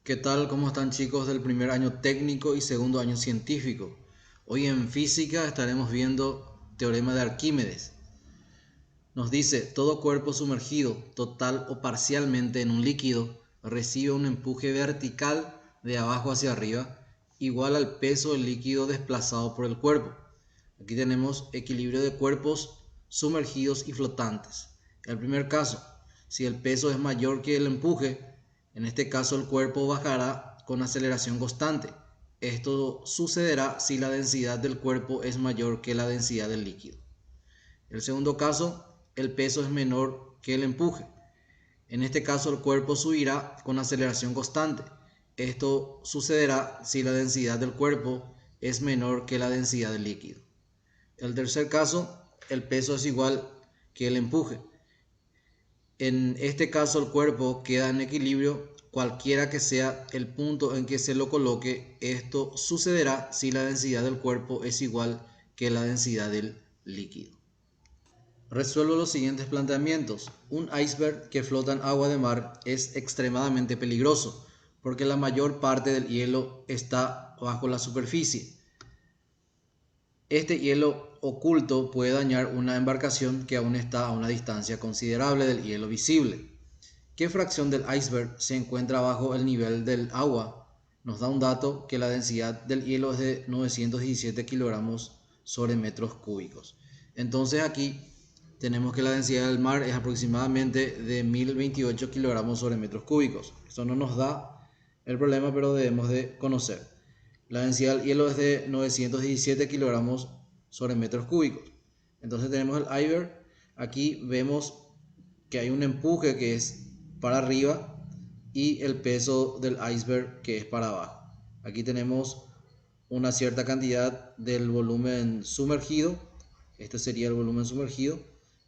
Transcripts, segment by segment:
¿Qué tal? ¿Cómo están chicos del primer año técnico y segundo año científico? Hoy en física estaremos viendo teorema de Arquímedes. Nos dice, todo cuerpo sumergido, total o parcialmente en un líquido, recibe un empuje vertical de abajo hacia arriba, igual al peso del líquido desplazado por el cuerpo. Aquí tenemos equilibrio de cuerpos sumergidos y flotantes. El primer caso, si el peso es mayor que el empuje, en este caso el cuerpo bajará con aceleración constante. Esto sucederá si la densidad del cuerpo es mayor que la densidad del líquido. El segundo caso, el peso es menor que el empuje. En este caso el cuerpo subirá con aceleración constante. Esto sucederá si la densidad del cuerpo es menor que la densidad del líquido. El tercer caso, el peso es igual que el empuje. En este caso el cuerpo queda en equilibrio cualquiera que sea el punto en que se lo coloque. Esto sucederá si la densidad del cuerpo es igual que la densidad del líquido. Resuelvo los siguientes planteamientos. Un iceberg que flota en agua de mar es extremadamente peligroso porque la mayor parte del hielo está bajo la superficie. Este hielo oculto puede dañar una embarcación que aún está a una distancia considerable del hielo visible. ¿Qué fracción del iceberg se encuentra bajo el nivel del agua? Nos da un dato que la densidad del hielo es de 917 kilogramos sobre metros cúbicos. Entonces aquí tenemos que la densidad del mar es aproximadamente de 1028 kilogramos sobre metros cúbicos. Esto no nos da el problema, pero debemos de conocer. La densidad del hielo es de 917 kilogramos sobre metros cúbicos. Entonces tenemos el iceberg. Aquí vemos que hay un empuje que es para arriba y el peso del iceberg que es para abajo. Aquí tenemos una cierta cantidad del volumen sumergido. Este sería el volumen sumergido.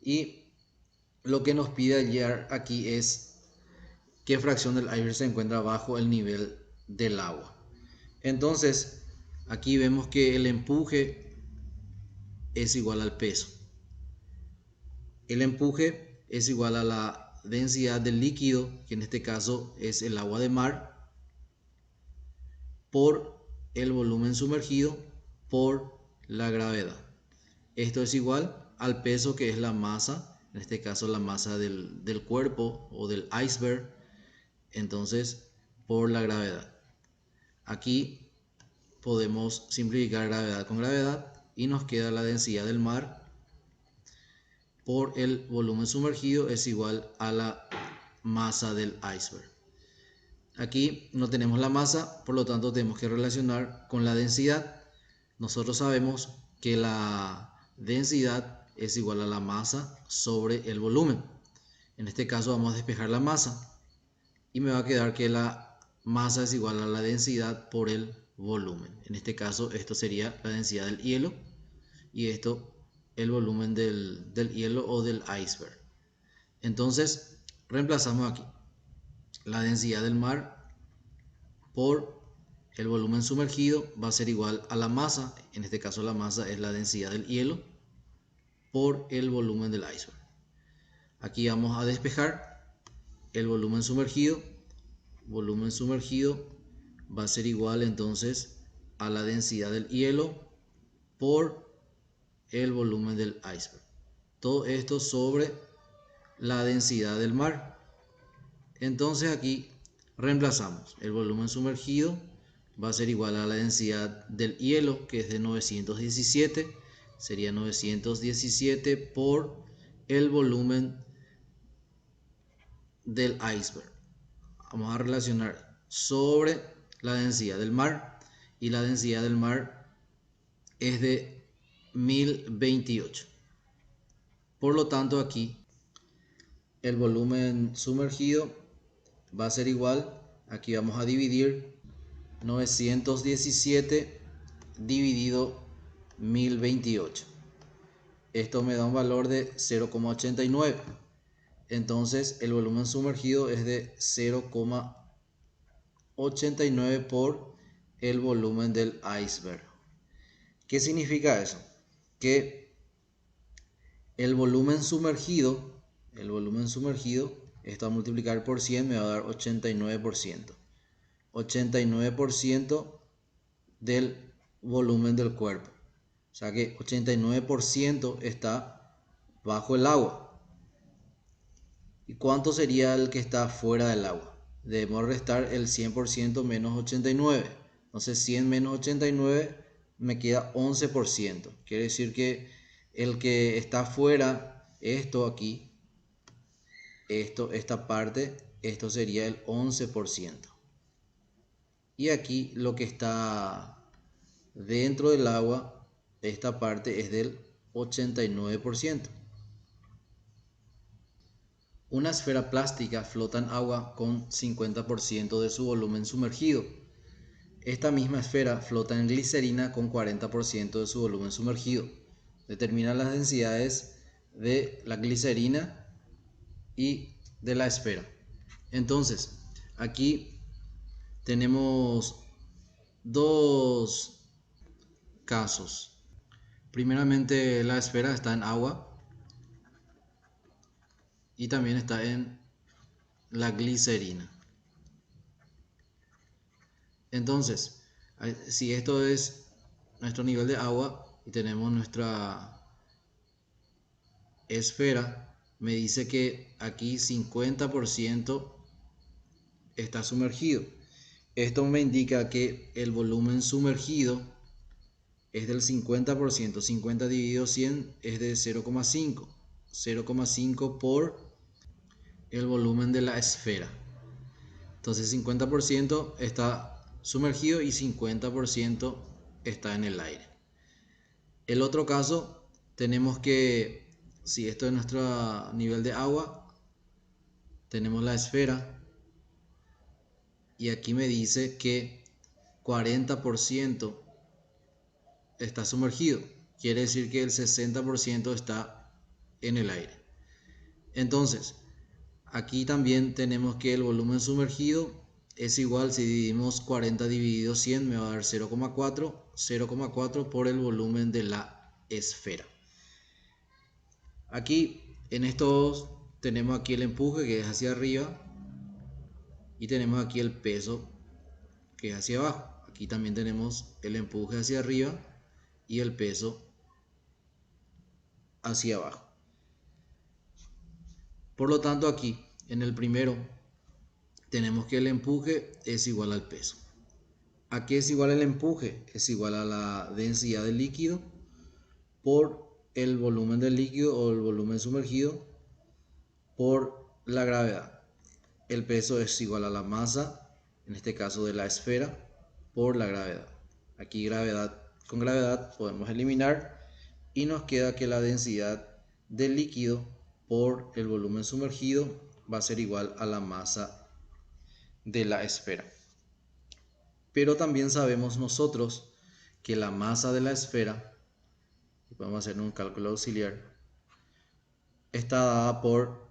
Y lo que nos pide hallar aquí es qué fracción del iceberg se encuentra bajo el nivel del agua. Entonces, aquí vemos que el empuje es igual al peso. El empuje es igual a la densidad del líquido, que en este caso es el agua de mar, por el volumen sumergido por la gravedad. Esto es igual al peso, que es la masa, en este caso la masa del cuerpo o del iceberg, entonces por la gravedad. Aquí podemos simplificar gravedad con gravedad y nos queda la densidad del mar por el volumen sumergido es igual a la masa del iceberg. Aquí no tenemos la masa, por lo tanto tenemos que relacionar con la densidad. Nosotros sabemos que la densidad es igual a la masa sobre el volumen. En este caso vamos a despejar la masa y me va a quedar que la masa es igual a la densidad por el volumen. En este caso esto sería la densidad del hielo y esto el volumen del hielo o del iceberg. Entonces reemplazamos aquí la densidad del mar por el volumen sumergido va a ser igual a la masa, en este caso la masa es la densidad del hielo por el volumen del iceberg. Aquí vamos a despejar el volumen sumergido va a ser igual entonces a la densidad del hielo por el volumen del iceberg. Todo esto sobre la densidad del mar. Entonces aquí reemplazamos el volumen sumergido va a ser igual a la densidad del hielo, que es de 917, sería 917 por el volumen del iceberg. Vamos a relacionar sobre la densidad del mar y la densidad del mar es de 1028. Por lo tanto aquí el volumen sumergido va a ser igual, aquí vamos a dividir 917 dividido 1028. Esto me da un valor de 0,89. Entonces el volumen sumergido es de 0,89 por el volumen del iceberg. ¿Qué significa eso? Que el volumen sumergido, esto a multiplicar por 100 me va a dar 89%. 89% del volumen del cuerpo. O sea que 89% está bajo el agua. ¿Y cuánto sería el que está fuera del agua? Debemos restar el 100% menos 89. Entonces 100 menos 89 me queda 11%. Quiere decir que el que está fuera, esto aquí, esta parte, esto sería el 11%. Y aquí lo que está dentro del agua, esta parte es del 89%. Una esfera plástica flota en agua con 50% de su volumen sumergido. Esta misma esfera flota en glicerina con 40% de su volumen sumergido. Determina las densidades de la glicerina y de la esfera. Entonces, aquí tenemos dos casos. Primeramente, la esfera está en agua y también está en la glicerina. Entonces, si esto es nuestro nivel de agua y tenemos nuestra esfera, me dice que aquí 50% está sumergido. Esto me indica que el volumen sumergido es del 50%. 50 dividido 100 es de 0,5. 0,5 por el volumen de la esfera. Entonces 50% está sumergido y 50% está en el aire. El otro caso, tenemos que, si esto es nuestro nivel de agua, tenemos la esfera y aquí me dice que 40% está sumergido. Quiere decir que el 60% está en el aire. Entonces, aquí también tenemos que el volumen sumergido es igual, si dividimos 40 dividido 100 me va a dar 0,4. 0,4 por el volumen de la esfera. Aquí en estos tenemos aquí el empuje que es hacia arriba y tenemos aquí el peso que es hacia abajo. Aquí también tenemos el empuje hacia arriba y el peso hacia abajo. Por lo tanto, aquí en el primero tenemos que el empuje es igual al peso. ¿A qué es igual el empuje? Es igual a la densidad del líquido por el volumen del líquido o el volumen sumergido por la gravedad. El peso es igual a la masa, en este caso de la esfera, por la gravedad. Aquí gravedad con gravedad podemos eliminar y nos queda que la densidad del líquido por el volumen sumergido va a ser igual a la masa de la esfera. Pero también sabemos nosotros que la masa de la esfera, podemos hacer un cálculo auxiliar, está dada por,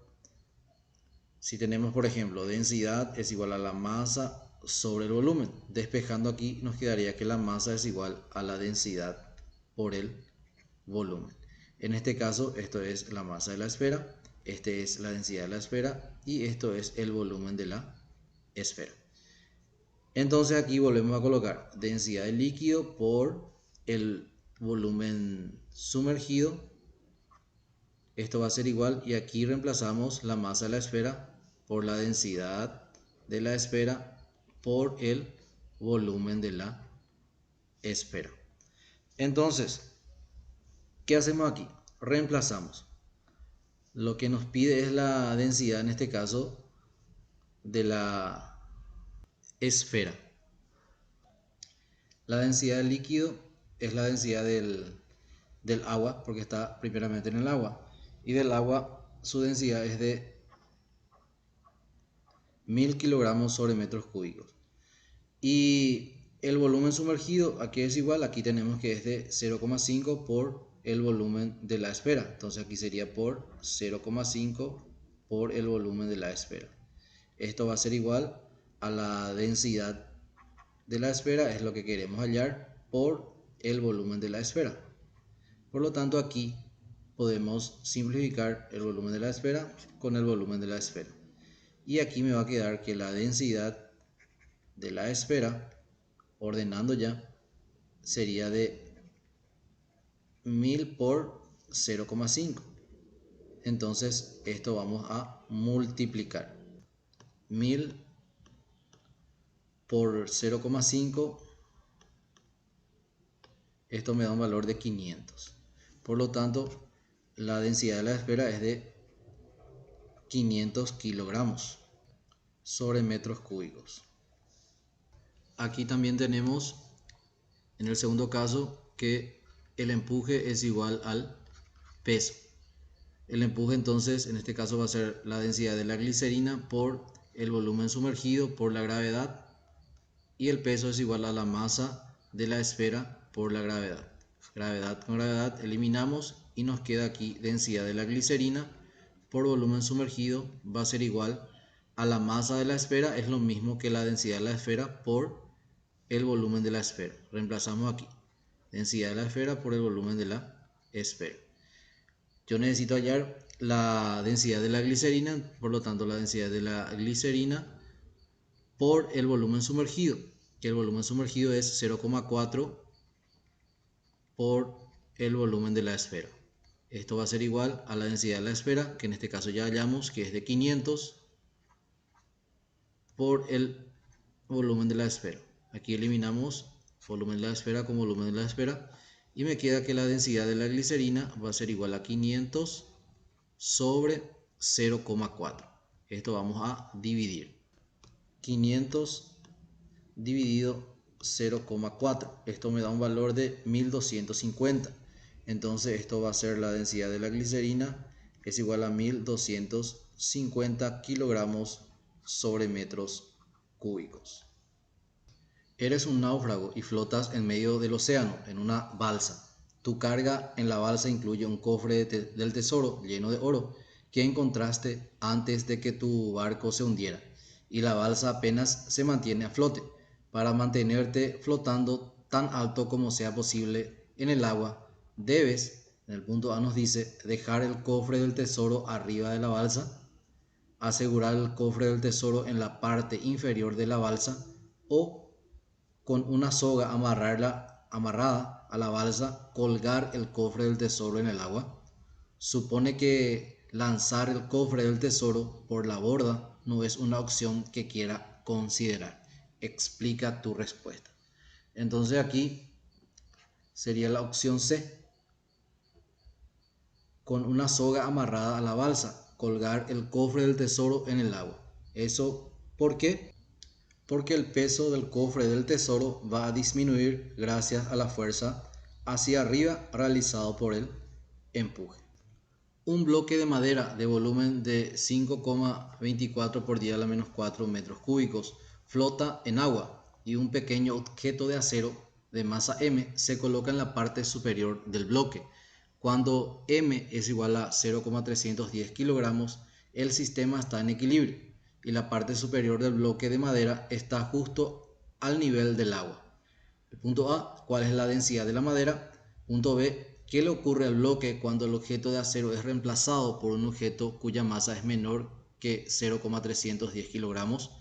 si tenemos por ejemplo densidad es igual a la masa sobre el volumen. Despejando aquí nos quedaría que la masa es igual a la densidad por el volumen. En este caso esto es la masa de la esfera, este es la densidad de la esfera y esto es el volumen de la esfera. Entonces aquí volvemos a colocar densidad del líquido por el volumen sumergido. Esto va a ser igual y aquí reemplazamos la masa de la esfera por la densidad de la esfera por el volumen de la esfera. Entonces, ¿qué hacemos aquí? Reemplazamos. Lo que nos pide es la densidad, en este caso, de la esfera. La densidad del líquido es la densidad del agua, porque está primeramente en el agua. Y del agua su densidad es de 1000 kilogramos sobre metros cúbicos. Y el volumen sumergido, aquí es igual, aquí tenemos que es de 0,5 por el volumen de la esfera. Entonces aquí sería por 0,5 por el volumen de la esfera. Esto va a ser igual a la densidad de la esfera, es lo que queremos hallar, por el volumen de la esfera. Por lo tanto, aquí podemos simplificar el volumen de la esfera con el volumen de la esfera. Y aquí me va a quedar que la densidad de la esfera, ordenando ya, sería de 1000 por 0,5. Entonces esto vamos a multiplicar. 1000 por 0,5, esto me da un valor de 500. Por lo tanto, la densidad de la esfera es de 500 kilogramos sobre metros cúbicos. Aquí también tenemos, en el segundo caso, que el empuje es igual al peso. El empuje entonces, en este caso, va a ser la densidad de la glicerina por el volumen sumergido por la gravedad, y el peso es igual a la masa de la esfera por la gravedad. Gravedad con gravedad eliminamos y nos queda aquí densidad de la glicerina por volumen sumergido va a ser igual a la masa de la esfera, es lo mismo que la densidad de la esfera por el volumen de la esfera. Reemplazamos aquí densidad de la esfera por el volumen de la esfera. Yo necesito hallar la densidad de la glicerina, por lo tanto la densidad de la glicerina por el volumen sumergido, que el volumen sumergido es 0,4 por el volumen de la esfera. Esto va a ser igual a la densidad de la esfera, que en este caso ya hallamos que es de 500 por el volumen de la esfera. Aquí eliminamos volumen de la esfera con volumen de la esfera y me queda que la densidad de la glicerina va a ser igual a 500 sobre 0,4. Esto vamos a dividir. 500 dividido 0,4. Esto me da un valor de 1250. Entonces esto va a ser la densidad de la glicerina, es igual a 1250 kilogramos sobre metros cúbicos. Eres un náufrago y flotas en medio del océano en una balsa. Tu carga en la balsa incluye un cofre del tesoro lleno de oro que encontraste antes de que tu barco se hundiera, y la balsa apenas se mantiene a flote. Para mantenerte flotando tan alto como sea posible en el agua, debes, en el punto A nos dice, dejar el cofre del tesoro arriba de la balsa, asegurar el cofre del tesoro en la parte inferior de la balsa, o con una soga amarrada a la balsa, colgar el cofre del tesoro en el agua. Supone que lanzar el cofre del tesoro por la borda no es una opción que quiera considerar. Explica tu respuesta. Entonces aquí sería la opción C. Con una soga amarrada a la balsa, colgar el cofre del tesoro en el agua. ¿Eso por qué? Porque el peso del cofre del tesoro va a disminuir gracias a la fuerza hacia arriba realizado por el empuje. Un bloque de madera de volumen de 5,24 por 10 a la menos 4 metros cúbicos flota en agua, y un pequeño objeto de acero de masa M se coloca en la parte superior del bloque. Cuando M es igual a 0,310 kilogramos, el sistema está en equilibrio y la parte superior del bloque de madera está justo al nivel del agua. El punto A, ¿cuál es la densidad de la madera? Punto B, ¿qué le ocurre al bloque cuando el objeto de acero es reemplazado por un objeto cuya masa es menor que 0,310 kilogramos?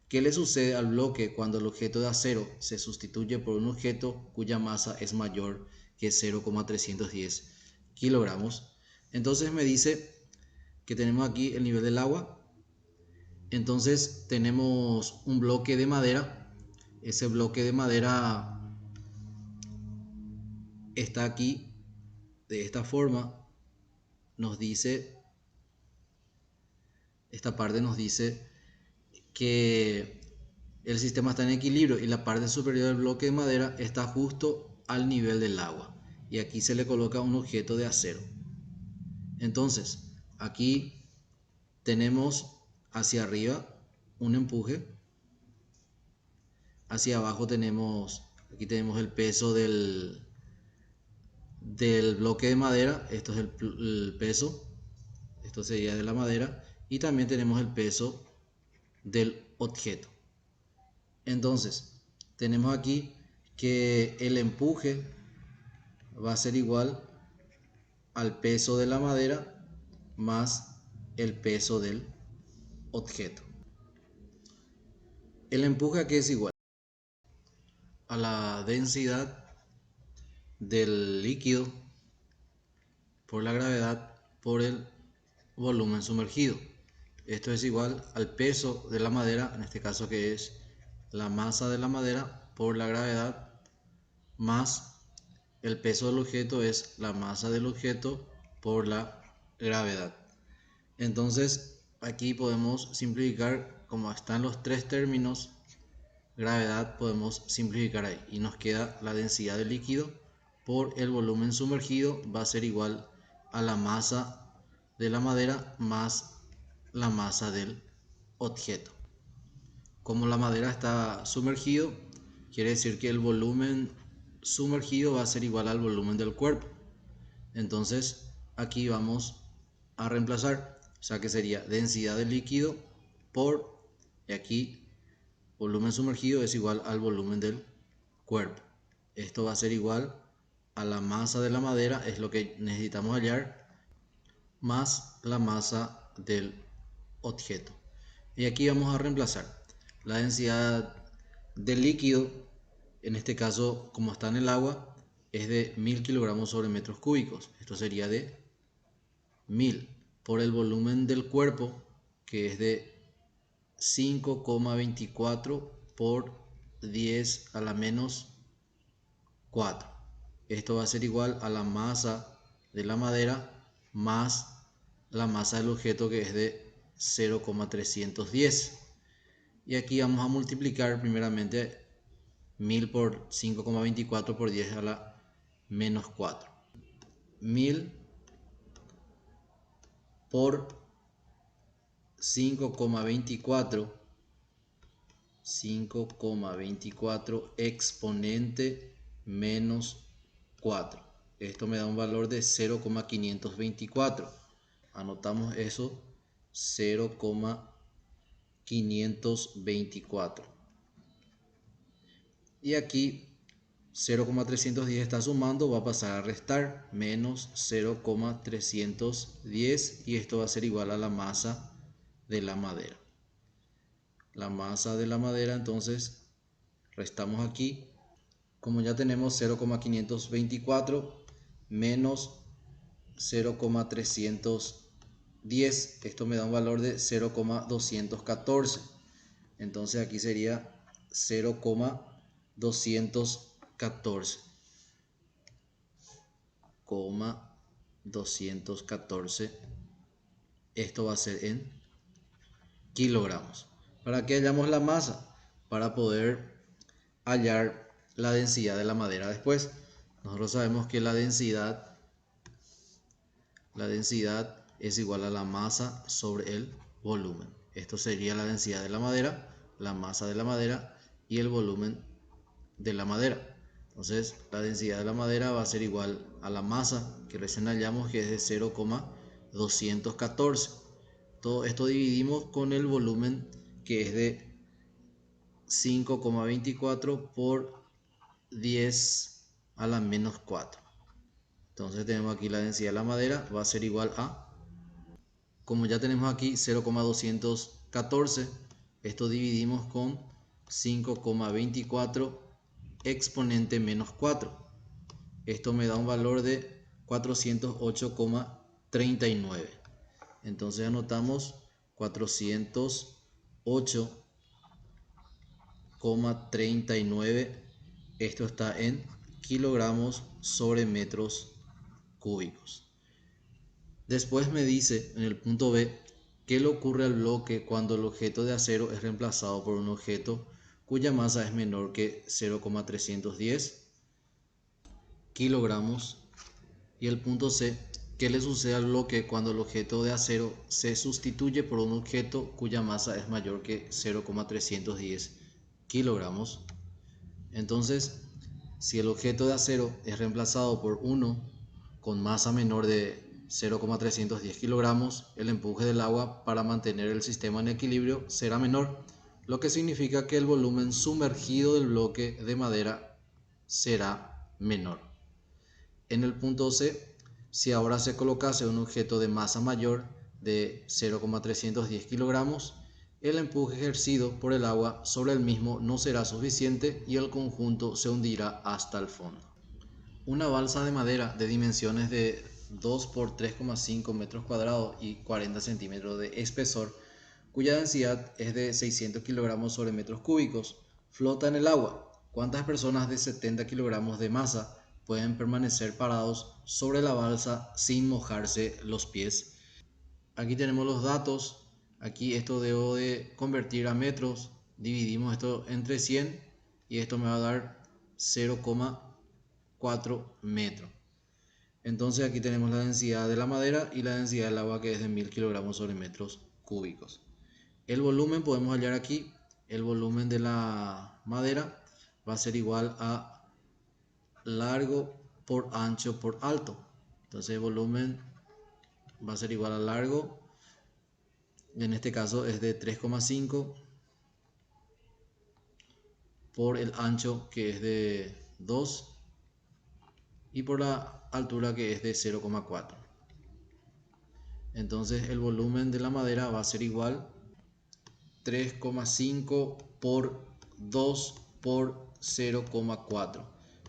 ¿Qué le sucede al bloque cuando el objeto de acero se sustituye por un objeto cuya masa es mayor que 0,310 kilogramos? Entonces me dice que tenemos aquí el nivel del agua. Entonces tenemos un bloque de madera. Ese bloque de madera está aquí de esta forma. Nos dice, esta parte nos dice que el sistema está en equilibrio y la parte superior del bloque de madera está justo al nivel del agua, y aquí se le coloca un objeto de acero. Entonces aquí tenemos hacia arriba un empuje, hacia abajo tenemos, aquí tenemos el peso del bloque de madera. Esto es el peso, esto sería de la madera, y también tenemos el peso del objeto. Entonces tenemos aquí que el empuje va a ser igual al peso de la madera más el peso del objeto. El empuje aquí es igual a la densidad del líquido por la gravedad por el volumen sumergido. Esto es igual al peso de la madera, en este caso que es la masa de la madera por la gravedad, más el peso del objeto es la masa del objeto por la gravedad. Entonces aquí podemos simplificar, como están los tres términos, gravedad, podemos simplificar ahí y nos queda la densidad del líquido por el volumen sumergido va a ser igual a la masa de la madera más la masa del objeto. Como la madera está sumergido, quiere decir que el volumen sumergido va a ser igual al volumen del cuerpo. Entonces aquí vamos a reemplazar, o sea que sería densidad del líquido por, y aquí volumen sumergido es igual al volumen del cuerpo. Esto va a ser igual a la masa de la madera, es lo que necesitamos hallar, más la masa del objeto. Y aquí vamos a reemplazar la densidad del líquido, en este caso como está en el agua, es de 1000 kilogramos sobre metros cúbicos. Esto sería de 1000 por el volumen del cuerpo, que es de 5,24 por 10 a la menos 4. Esto va a ser igual a la masa de la madera más la masa del objeto, que es de 0,310. Y aquí vamos a multiplicar primeramente 1000 por 5,24 por 10 a la menos 4. 1000 por 5,24 exponente menos 4. Esto me da un valor de 0,524. Anotamos eso, 0,524. Y aquí 0,310 está sumando, va a pasar a restar, menos 0,310, y esto va a ser igual a la masa de la madera. La masa de la madera, entonces restamos aquí, como ya tenemos 0,524 menos 0,310, esto me da un valor de 0,214. Entonces aquí sería 0,214, 214. Esto va a ser en kilogramos. ¿Para qué hallamos la masa? Para poder hallar la densidad de la madera después. Nosotros sabemos que la densidad es igual a la masa sobre el volumen. Esto sería la densidad de la madera, la masa de la madera y el volumen de la madera. Entonces la densidad de la madera va a ser igual a la masa que recién hallamos, que es de 0,214. Todo esto dividimos con el volumen, que es de 5,24 por 10 a la menos 4. Entonces tenemos aquí la densidad de la madera, va a ser igual a, como ya tenemos aquí 0,214, esto dividimos con 5,24 exponente menos 4. Esto me da un valor de 408,39. Entonces anotamos 408,39. Esto está en kilogramos sobre metros cúbicos. Después me dice en el punto B, ¿qué le ocurre al bloque cuando el objeto de acero es reemplazado por un objeto cuya masa es menor que 0,310 kilogramos? Y el punto C, ¿qué le sucede al bloque cuando el objeto de acero se sustituye por un objeto cuya masa es mayor que 0,310 kilogramos? Entonces, si el objeto de acero es reemplazado por uno con masa menor de 0,310 kilogramos, el empuje del agua para mantener el sistema en equilibrio será menor, lo que significa que el volumen sumergido del bloque de madera será menor. En el punto C, si ahora se colocase un objeto de masa mayor de 0,310 kilogramos, el empuje ejercido por el agua sobre el mismo no será suficiente y el conjunto se hundirá hasta el fondo. Una balsa de madera de dimensiones de 2 por 3,5 metros cuadrados y 40 centímetros de espesor, cuya densidad es de 600 kilogramos sobre metros cúbicos, flota en el agua. ¿Cuántas personas de 70 kilogramos de masa pueden permanecer parados sobre la balsa sin mojarse los pies? Aquí tenemos los datos. Aquí esto debo de convertir a metros. Dividimos esto entre 100 y esto me va a dar 0,4 metros. Entonces aquí tenemos la densidad de la madera y la densidad del agua, que es de 1000 kilogramos sobre metros cúbicos. El volumen podemos hallar aquí. El volumen de la madera va a ser igual a largo por ancho por alto. Entonces el volumen va a ser igual a largo, en este caso es de 3,5 por el ancho, que es de 2, y por la altura, que es de 0,4. Entonces el volumen de la madera va a ser igual 3,5 por 2 por 0,4.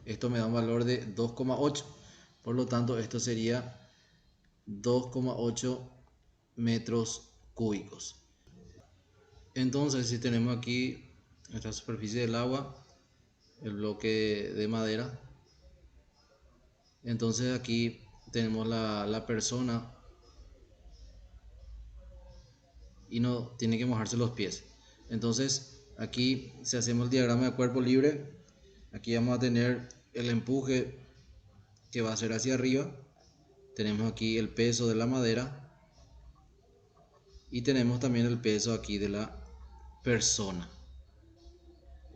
Esto me da un valor de 2,8. Por lo tanto, esto sería 2,8 metros cúbicos. Entonces, si tenemos aquí nuestra superficie del agua, el bloque de madera, entonces aquí tenemos la persona y no tiene que mojarse los pies. Entonces aquí, si hacemos el diagrama de cuerpo libre, aquí vamos a tener el empuje que va a ser hacia arriba. Tenemos aquí el peso de la madera y tenemos también el peso aquí de la persona.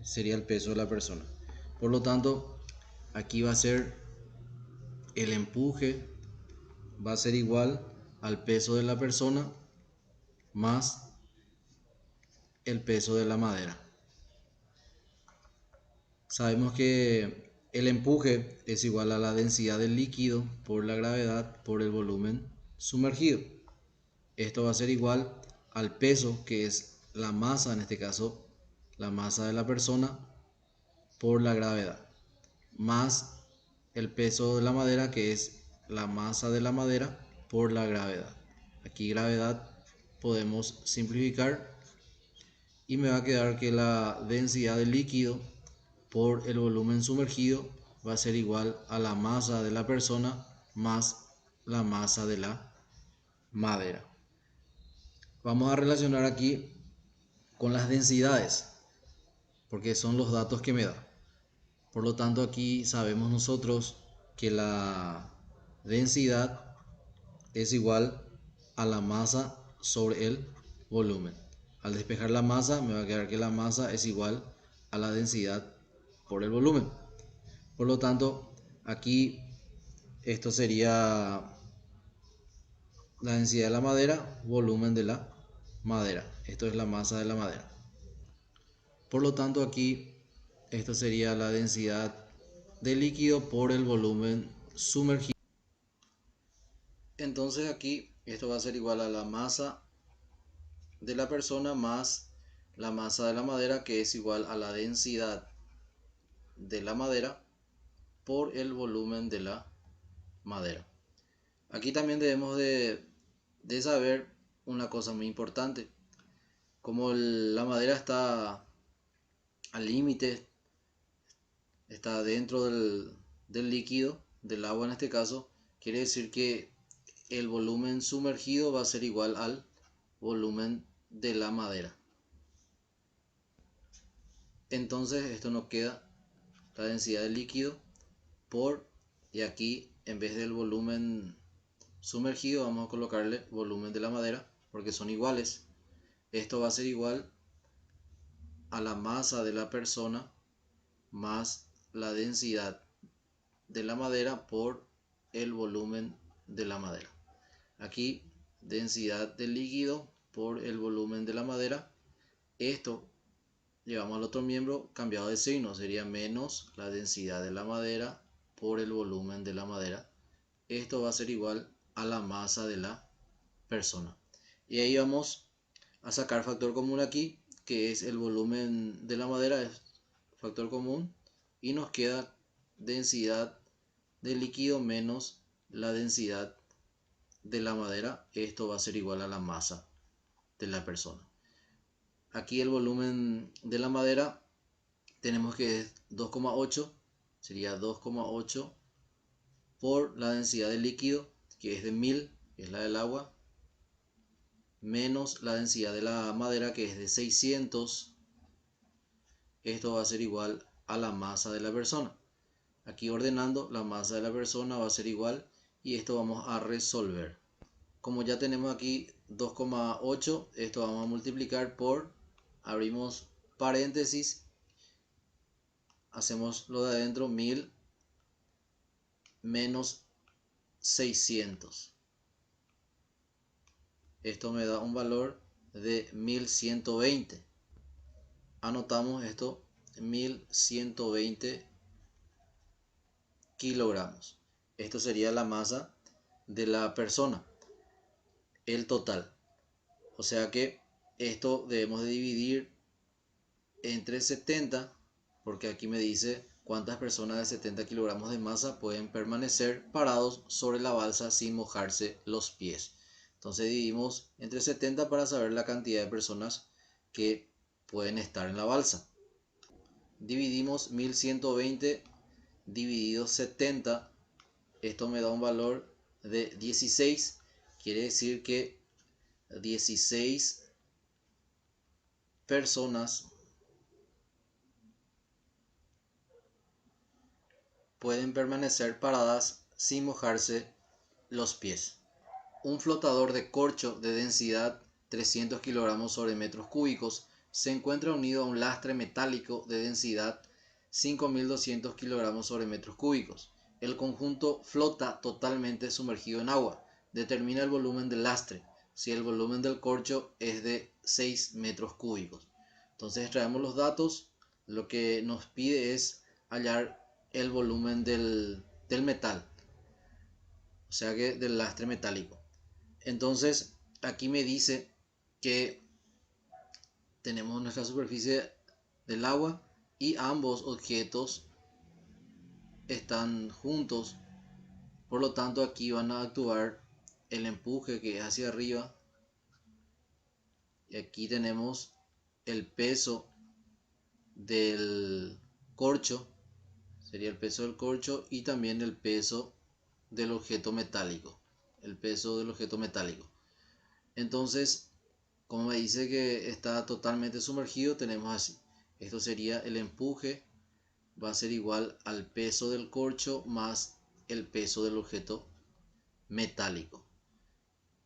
Sería el peso de la persona. Por lo tanto, aquí va a ser el empuje, va a ser igual al peso de la persona más el peso de la madera. Sabemos que el empuje es igual a la densidad del líquido por la gravedad por el volumen sumergido. Esto va a ser igual al peso, que es la masa, en este caso la masa de la persona, por la gravedad, más el peso de la madera, que es la masa de la madera por la gravedad. Aquí gravedad podemos simplificar y me va a quedar que la densidad del líquido por el volumen sumergido va a ser igual a la masa de la persona más la masa de la madera. Vamos a relacionar aquí con las densidades, porque son los datos que me da. Por lo tanto, aquí sabemos nosotros que la densidad es igual a la masa sobre el volumen. Al despejar la masa, me va a quedar que la masa es igual a la densidad por el volumen. Por lo tanto, aquí esto sería la densidad de la madera, volumen de la madera. Esto es la masa de la madera. Por lo tanto, aquí esto sería la densidad del líquido por el volumen sumergido. Entonces aquí esto va a ser igual a la masa de la persona más la masa de la madera, que es igual a la densidad de la madera por el volumen de la madera. Aquí también debemos de saber una cosa muy importante. Como la madera está al límite, está dentro del líquido, del agua en este caso, quiere decir que el volumen sumergido va a ser igual al volumen de la madera. Entonces esto nos queda la densidad del líquido por, y aquí en vez del volumen sumergido vamos a colocarle volumen de la madera, porque son iguales. Esto va a ser igual a la masa de la persona más la densidad de la madera por el volumen de la madera. Aquí densidad del líquido por el volumen de la madera. Esto llevamos al otro miembro cambiado de signo, sería menos la densidad de la madera por el volumen de la madera. Esto va a ser igual a la masa de la persona. Y ahí vamos a sacar factor común aquí, que es el volumen de la madera, es factor común, y nos queda densidad del líquido menos la densidad de la madera. Esto va a ser igual a la masa de la persona. Aquí el volumen de la madera tenemos que es 2,8, sería 2,8 por la densidad del líquido, que es de 1000, que es la del agua, menos la densidad de la madera, que es de 600. Esto va a ser igual a la masa de la persona. Aquí ordenando, la masa de la persona va a ser igual, y esto vamos a resolver. Como ya tenemos aquí 2,8, esto vamos a multiplicar por, abrimos paréntesis, hacemos lo de adentro, 1000 menos 600. Esto me da un valor de 1120. Anotamos esto, 1120 kilogramos. Esto sería la masa de la persona, el total. O sea que esto debemos de dividir entre 70, porque aquí me dice cuántas personas de 70 kilogramos de masa pueden permanecer parados sobre la balsa sin mojarse los pies. Entonces dividimos entre 70 para saber la cantidad de personas que pueden estar en la balsa. Dividimos 1120 dividido 70. Esto me da un valor de 16. Quiere decir que 16 personas pueden permanecer paradas sin mojarse los pies. Un flotador de corcho de densidad 300 kilogramos sobre metros cúbicos se encuentra unido a un lastre metálico de densidad 5200 kilogramos sobre metros cúbicos. El conjunto flota totalmente sumergido en agua. Determina el volumen del lastre si el volumen del corcho es de 6 metros cúbicos. Entonces extraemos los datos. Lo que nos pide es hallar el volumen del metal, o sea que del lastre metálico. Entonces aquí me dice que tenemos nuestra superficie del agua y ambos objetos están juntos, por lo tanto aquí van a actuar el empuje, que es hacia arriba, y aquí tenemos el peso del corcho, sería el peso del corcho, y también el peso del objeto metálico, Entonces, como me dice que está totalmente sumergido, tenemos así. Esto sería el empuje, va a ser igual al peso del corcho más el peso del objeto metálico.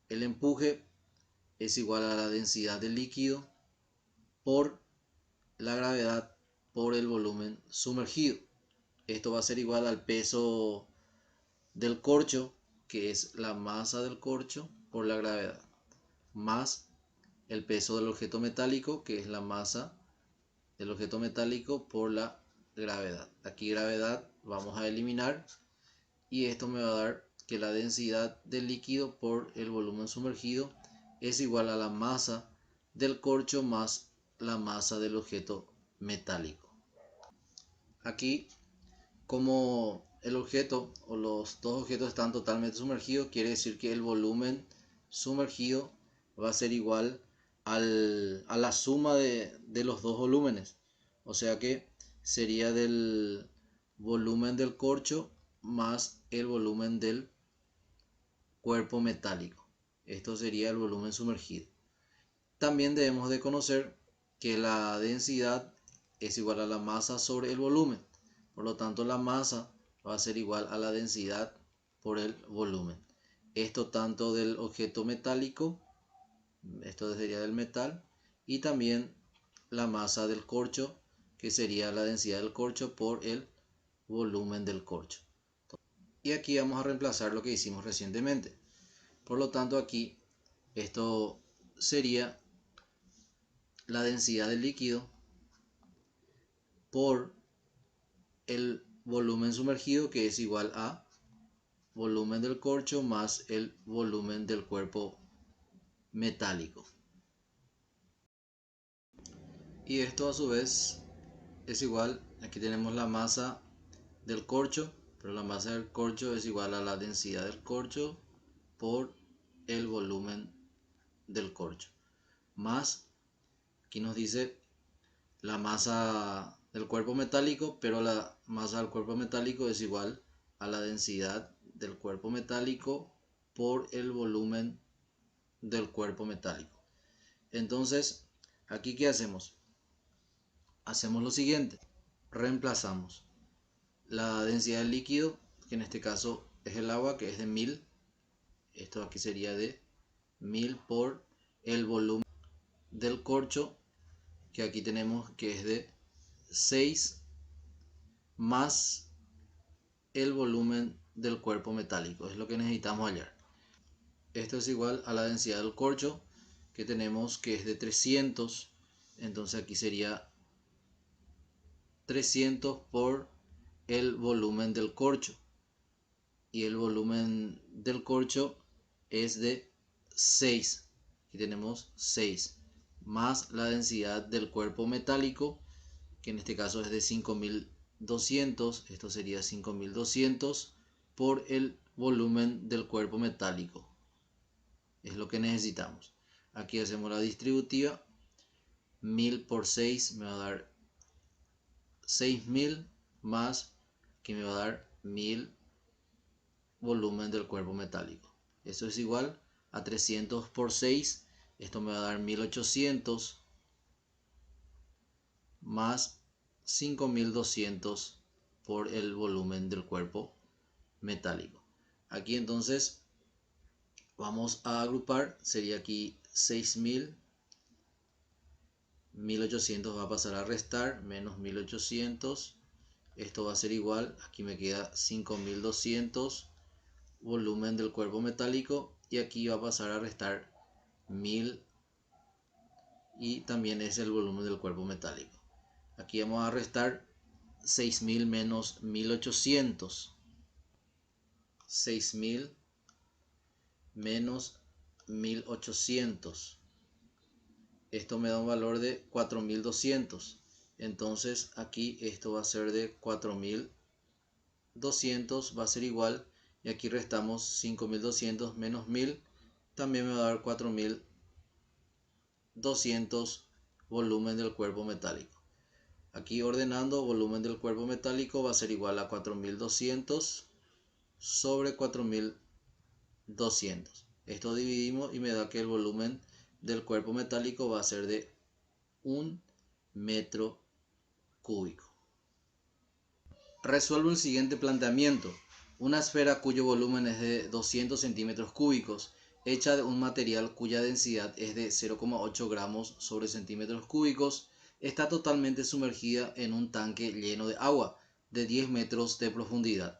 El empuje es igual a la densidad del líquido por la gravedad por el volumen sumergido. Esto va a ser igual al peso del corcho, que es la masa del corcho por la gravedad, más el peso del objeto metálico, que es la masa del objeto metálico por la gravedad. Aquí gravedad vamos a eliminar, y esto me va a dar que la densidad del líquido por el volumen sumergido es igual a la masa del corcho más la masa del objeto metálico. Aquí, como el objeto o los dos objetos están totalmente sumergidos, quiere decir que el volumen sumergido va a ser igual a la suma de los dos volúmenes. O sea que sería del volumen del corcho más el volumen del cuerpo metálico. Esto sería el volumen sumergido. También debemos de conocer que la densidad es igual a la masa sobre el volumen. Por lo tanto, la masa va a ser igual a la densidad por el volumen. Esto tanto del objeto metálico, esto sería del metal, y también la masa del corcho, que sería la densidad del corcho por el volumen del corcho. Y aquí vamos a reemplazar lo que hicimos recientemente. Por lo tanto, aquí esto sería la densidad del líquido por el volumen sumergido, que es igual a volumen del corcho más el volumen del cuerpo metálico. Y esto a su vez es igual, aquí tenemos la masa del corcho, pero la masa del corcho es igual a la densidad del corcho por el volumen del corcho, más, aquí nos dice la masa del cuerpo metálico, pero la masa del cuerpo metálico es igual a la densidad del cuerpo metálico por el volumen del cuerpo metálico. Entonces, aquí ¿qué hacemos? Hacemos lo siguiente, reemplazamos la densidad del líquido, que en este caso es el agua, que es de 1000, esto aquí sería de 1000 por el volumen del corcho, que aquí tenemos que es de 6 más el volumen del cuerpo metálico, es lo que necesitamos hallar. Esto es igual a la densidad del corcho, que tenemos que es de 300, entonces aquí sería 300 por el volumen del corcho, y el volumen del corcho es de 6, aquí tenemos 6, más la densidad del cuerpo metálico, que en este caso es de 5200, esto sería 5200 por el volumen del cuerpo metálico, es lo que necesitamos. Aquí hacemos la distributiva, 1000 por 6 me va a dar 6000, más que me va a dar 1000 volumen del cuerpo metálico. Eso es igual a 300 por 6, esto me va a dar 1800, más 5200 por el volumen del cuerpo metálico. Aquí entonces vamos a agrupar, sería aquí 6000, 1800 va a pasar a restar, menos 1800, esto va a ser igual, aquí me queda 5200 volumen del cuerpo metálico, y aquí va a pasar a restar 1000 y también es el volumen del cuerpo metálico. Aquí vamos a restar 6000 menos 1800, 6000 menos 1800, esto me da un valor de 4200, entonces aquí esto va a ser de 4200, va a ser igual, y aquí restamos 5200 menos 1000, también me va a dar 4200 volumen del cuerpo metálico. Aquí ordenando, volumen del cuerpo metálico va a ser igual a 4200 sobre 4200. Esto dividimos y me da que el volumen del cuerpo metálico va a ser de 1 metro cúbico. Resuelvo el siguiente planteamiento. Una esfera cuyo volumen es de 200 centímetros cúbicos, hecha de un material cuya densidad es de 0,8 gramos sobre centímetros cúbicos, está totalmente sumergida en un tanque lleno de agua de 10 metros de profundidad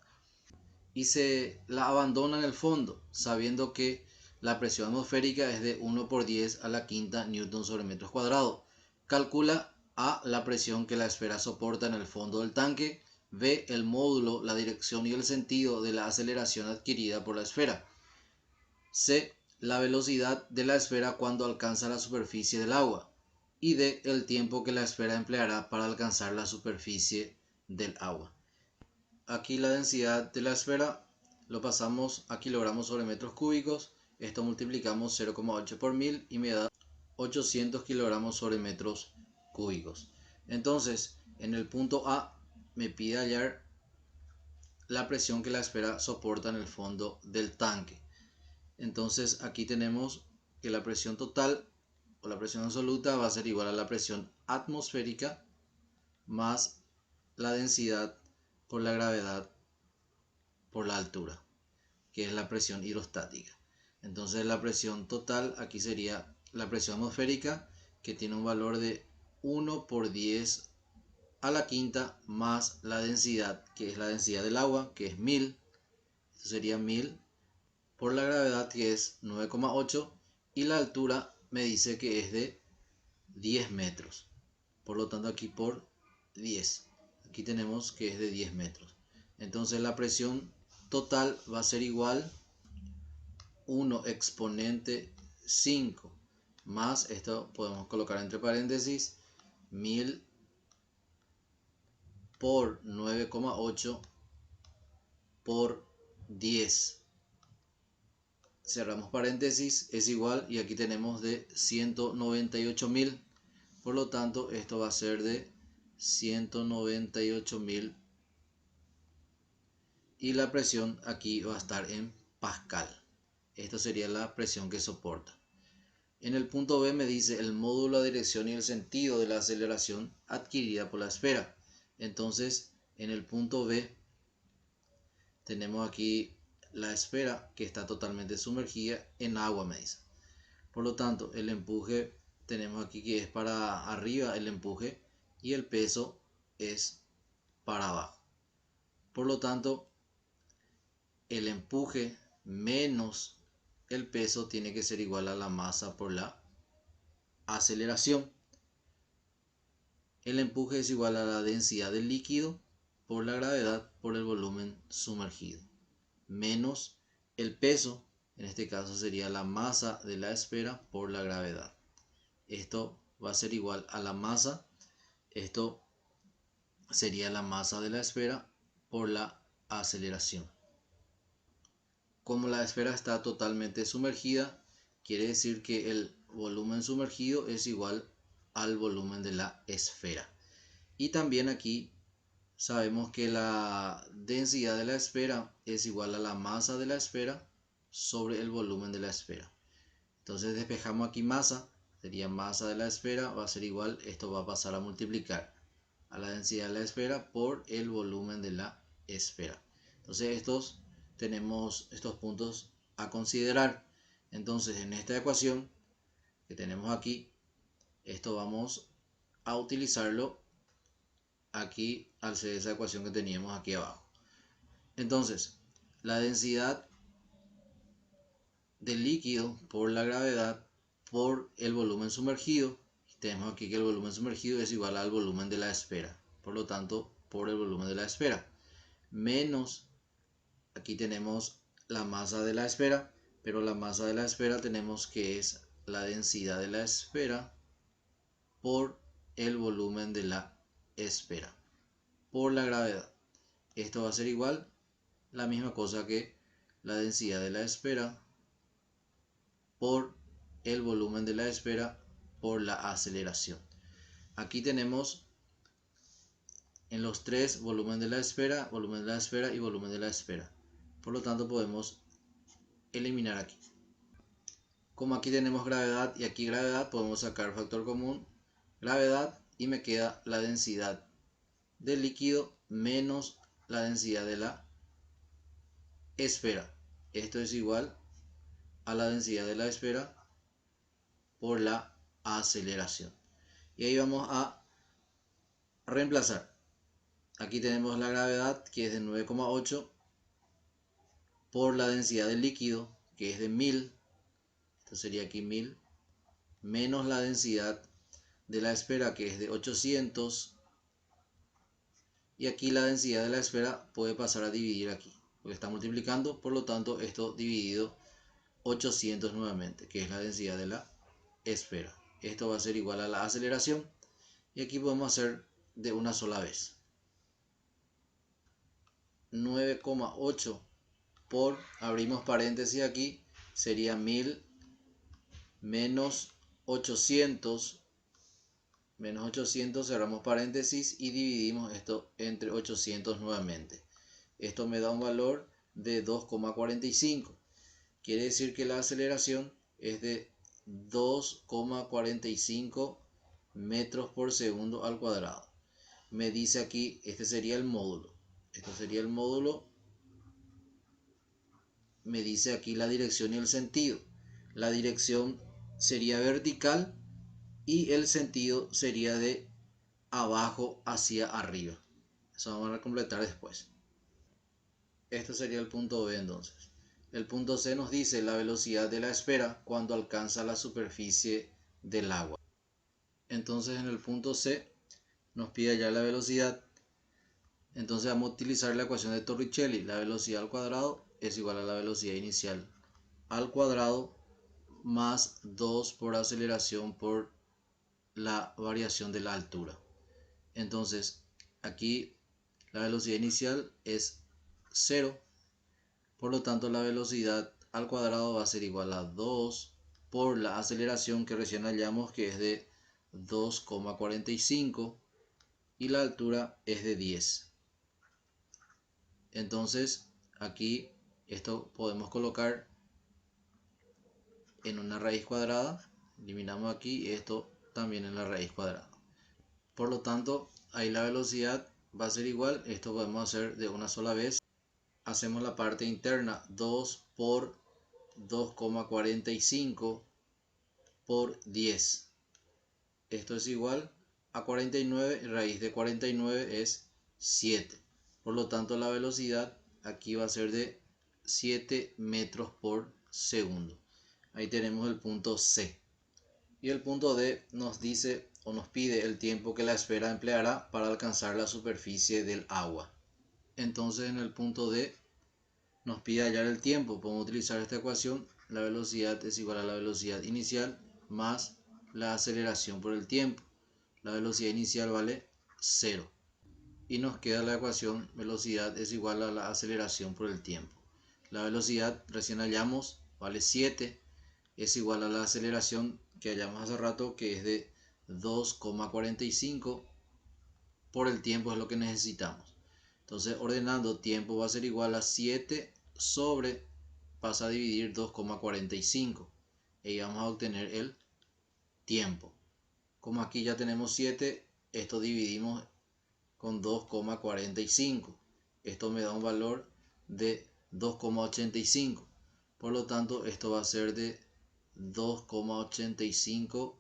y se la abandona en el fondo, sabiendo que la presión atmosférica es de 1 por 10 a la quinta newton sobre metros cuadrados. Calcula A la presión que la esfera soporta en el fondo del tanque, B el módulo, la dirección y el sentido de la aceleración adquirida por la esfera, C la velocidad de la esfera cuando alcanza la superficie del agua, y D el tiempo que la esfera empleará para alcanzar la superficie del agua. Aquí la densidad de la esfera lo pasamos a kilogramos sobre metros cúbicos, esto multiplicamos 0,8 por 1000 y me da 800 kilogramos sobre metros cúbicos. Entonces, en el punto A me pide hallar la presión que la esfera soporta en el fondo del tanque. Entonces aquí tenemos que la presión total o la presión absoluta va a ser igual a la presión atmosférica más la densidad por la gravedad por la altura, que es la presión hidrostática. Entonces la presión total aquí sería la presión atmosférica, que tiene un valor de 1 por 10 a la quinta, más la densidad, que es la densidad del agua, que es 1000. Esto sería 1000 por la gravedad, que es 9,8, y la altura me dice que es de 10 metros. Por lo tanto aquí por 10. Aquí tenemos que es de 10 metros. Entonces la presión total va a ser igual 1 exponente 5 más, esto podemos colocar entre paréntesis, 1000 por 9,8 por 10. Cerramos paréntesis, es igual, y aquí tenemos de 198.000. Por lo tanto, esto va a ser de 198.000 y la presión aquí va a estar en pascal. Esta sería la presión que soporta. En el punto B me dice el módulo, la dirección y el sentido de la aceleración adquirida por la esfera. Entonces, en el punto B tenemos aquí la esfera que está totalmente sumergida en agua, me dice. Por lo tanto, el empuje tenemos aquí que es para arriba el empuje y el peso es para abajo. Por lo tanto, el empuje menos el peso tiene que ser igual a la masa por la aceleración. El empuje es igual a la densidad del líquido por la gravedad por el volumen sumergido, menos el peso, en este caso sería la masa de la esfera por la gravedad. Esto va a ser igual a la masa, esto sería la masa de la esfera por la aceleración. Como la esfera está totalmente sumergida, quiere decir que el volumen sumergido es igual al volumen de la esfera. Y también aquí sabemos que la densidad de la esfera es igual a la masa de la esfera sobre el volumen de la esfera. Entonces despejamos aquí masa, sería masa de la esfera, va a ser igual, esto va a pasar a multiplicar a la densidad de la esfera por el volumen de la esfera. Entonces tenemos estos puntos a considerar. Entonces en esta ecuación que tenemos aquí, esto vamos a utilizarlo aquí al ser esa ecuación que teníamos aquí abajo. Entonces, la densidad del líquido por la gravedad por el volumen sumergido, tenemos aquí que el volumen sumergido es igual al volumen de la esfera, por lo tanto por el volumen de la esfera, menos, aquí tenemos la masa de la esfera, pero la masa de la esfera tenemos que es la densidad de la esfera por el volumen de la esfera por la gravedad. Esto va a ser igual, la misma cosa que la densidad de la esfera por el volumen de la esfera por la aceleración. Aquí tenemos en los tres volumen de la esfera y volumen de la esfera. Por lo tanto podemos eliminar aquí. Como aquí tenemos gravedad y aquí gravedad, podemos sacar factor común, gravedad, y me queda la densidad del líquido menos la densidad de la esfera. Esto es igual a la densidad de la esfera por la aceleración. Y ahí vamos a reemplazar. Aquí tenemos la gravedad, que es de 9,8 por la densidad del líquido, que es de 1000. Esto sería aquí 1000 menos la densidad de la esfera, que es de 800. Y aquí la densidad de la esfera puede pasar a dividir aquí, porque está multiplicando, por lo tanto esto dividido 800 nuevamente, que es la densidad de la esfera. Esto va a ser igual a la aceleración, y aquí podemos hacer de una sola vez. 9,8 por, abrimos paréntesis aquí, sería 1000 menos 800, cerramos paréntesis y dividimos esto entre 800 nuevamente. Esto me da un valor de 2,45. Quiere decir que la aceleración es de 2,45 metros por segundo al cuadrado. Me dice aquí, este sería el módulo. Esto sería el módulo. Me dice aquí la dirección y el sentido. La dirección sería vertical y el sentido sería de abajo hacia arriba. Eso vamos a completar después. Este sería el punto B entonces. El punto C nos dice la velocidad de la esfera cuando alcanza la superficie del agua. Entonces en el punto C nos pide ya la velocidad. Entonces vamos a utilizar la ecuación de Torricelli. La velocidad al cuadrado es igual a la velocidad inicial al cuadrado más 2 por aceleración por la variación de la altura. Entonces aquí la velocidad inicial es 0, por lo tanto la velocidad al cuadrado va a ser igual a 2 por la aceleración que recién hallamos, que es de 2,45, y la altura es de 10. Entonces aquí esto podemos colocar en una raíz cuadrada, eliminamos aquí esto también en la raíz cuadrada. Por lo tanto, ahí la velocidad va a ser igual, esto podemos hacer de una sola vez. Hacemos la parte interna, 2 por 2,45 por 10. Esto es igual a 49, raíz de 49 es 7. Por lo tanto, la velocidad aquí va a ser de 7 metros por segundo. Ahí tenemos el punto C. Y el punto D nos dice o nos pide el tiempo que la esfera empleará para alcanzar la superficie del agua. Entonces en el punto D nos pide hallar el tiempo. Podemos utilizar esta ecuación. La velocidad es igual a la velocidad inicial más la aceleración por el tiempo. La velocidad inicial vale 0. Y nos queda la ecuación velocidad es igual a la aceleración por el tiempo. La velocidad recién hallamos vale 7. Es igual a la aceleración que hallamos hace rato, que es de 2,45 por el tiempo, es lo que necesitamos. Entonces ordenando, tiempo va a ser igual a 7 sobre, pasa a dividir 2,45 y vamos a obtener el tiempo. Como aquí ya tenemos 7, esto dividimos con 2,45. Esto me da un valor de 2,85. Por lo tanto, esto va a ser de 2,85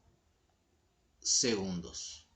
segundos.